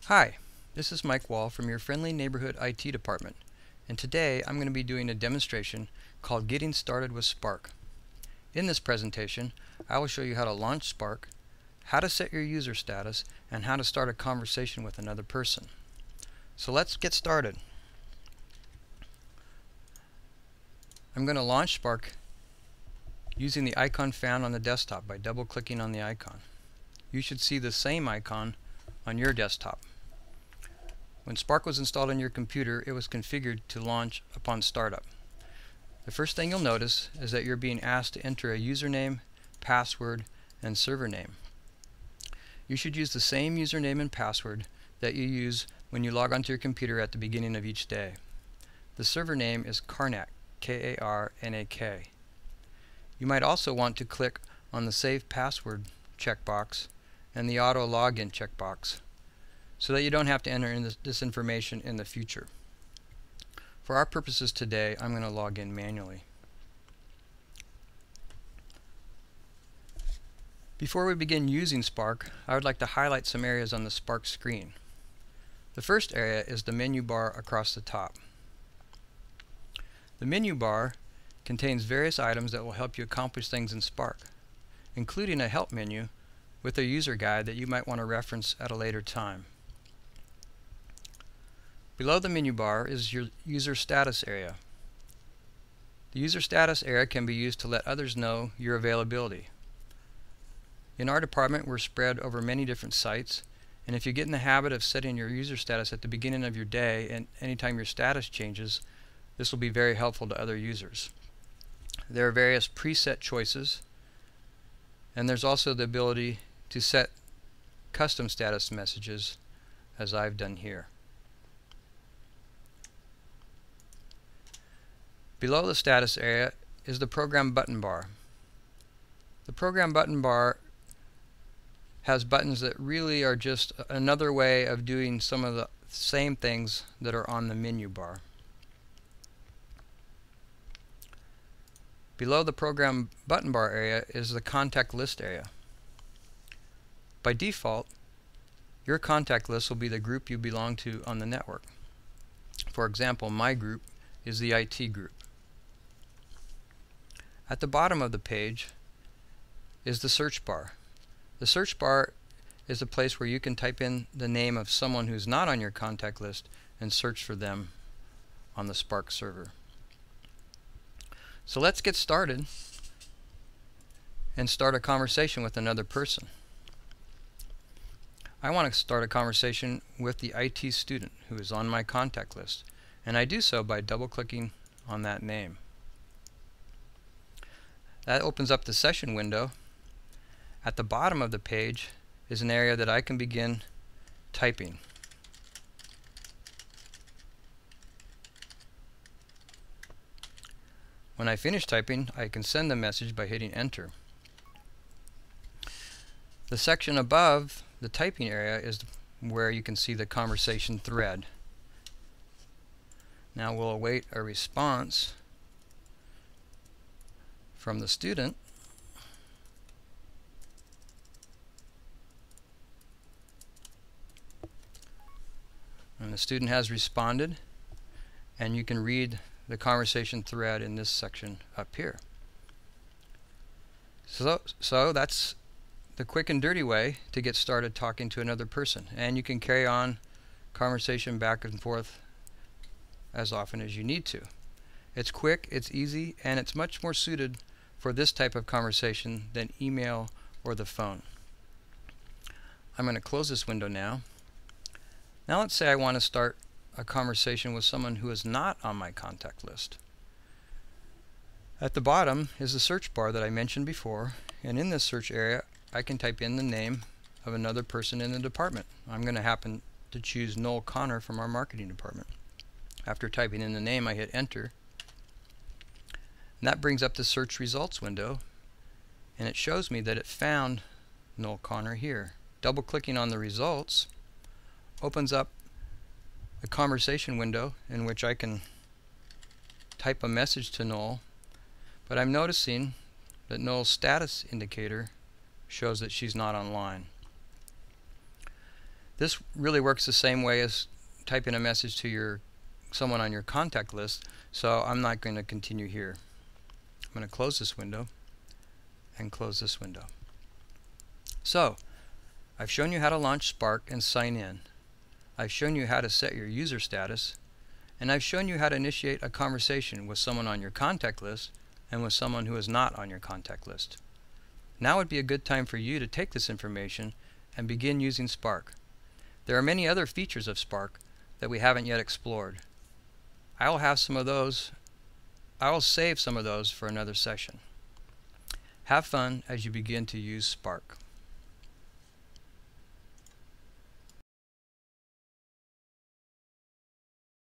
Hi, this is Mike Wall from your friendly neighborhood IT department, and today I'm going to be doing a demonstration called Getting Started with Spark. In this presentation, I will show you how to launch Spark, how to set your user status, and how to start a conversation with another person. So let's get started. I'm going to launch Spark using the icon found on the desktop by double-clicking on the icon. You should see the same icon on your desktop. When Spark was installed on your computer, it was configured to launch upon startup. The first thing you'll notice is that you're being asked to enter a username, password, and server name. You should use the same username and password that you use when you log onto your computer at the beginning of each day. The server name is Karnak, K-A-R-N-A-K. You might also want to click on the Save Password checkbox and the Auto Login checkbox, so that you don't have to enter in this information in the future. For our purposes today, I'm going to log in manually. Before we begin using Spark, I would like to highlight some areas on the Spark screen. The first area is the menu bar across the top. The menu bar contains various items that will help you accomplish things in Spark, including a help menu with a user guide that you might want to reference at a later time. Below the menu bar is your user status area. The user status area can be used to let others know your availability. In our department, we're spread over many different sites, and if you get in the habit of setting your user status at the beginning of your day and anytime your status changes, this will be very helpful to other users. There are various preset choices, and there's also the ability to set custom status messages, as I've done here. Below the status area is the program button bar. The program button bar has buttons that really are just another way of doing some of the same things that are on the menu bar. Below the program button bar area is the contact list area. By default, your contact list will be the group you belong to on the network. For example, my group is the IT group. At the bottom of the page is the search bar. The search bar is a place where you can type in the name of someone who's not on your contact list and search for them on the Spark server. So let's get started and start a conversation with another person. I want to start a conversation with the IT student who is on my contact list, and I do so by double-clicking on that name. That opens up the session window. At the bottom of the page is an area that I can begin typing. When I finish typing, I can send the message by hitting enter. The section above the typing area is where you can see the conversation thread. Now we'll await a response from the student. And the student has responded, and you can read the conversation thread in this section up here. So that's the quick and dirty way to get started talking to another person, and you can carry on conversation back and forth as often as you need to. It's quick, it's easy, and it's much more suited for this type of conversation than email or the phone. I'm going to close this window now. Now let's say I want to start a conversation with someone who is not on my contact list. At the bottom is the search bar that I mentioned before, and in this search area I can type in the name of another person in the department. I'm going to happen to choose Noel Connor from our marketing department. After typing in the name, I hit enter. And that brings up the search results window, and it shows me that it found Noel Connor here. Double-clicking on the results opens up a conversation window in which I can type a message to Noel, but I'm noticing that Noel's status indicator shows that she's not online. This really works the same way as typing a message to someone on your contact list, so I'm not going to continue here. I'm going to close this window and close this window. So, I've shown you how to launch Spark and sign in. I've shown you how to set your user status, and I've shown you how to initiate a conversation with someone on your contact list and with someone who is not on your contact list. Now would be a good time for you to take this information and begin using Spark. There are many other features of Spark that we haven't yet explored. I will save some of those for another session. Have fun as you begin to use Spark.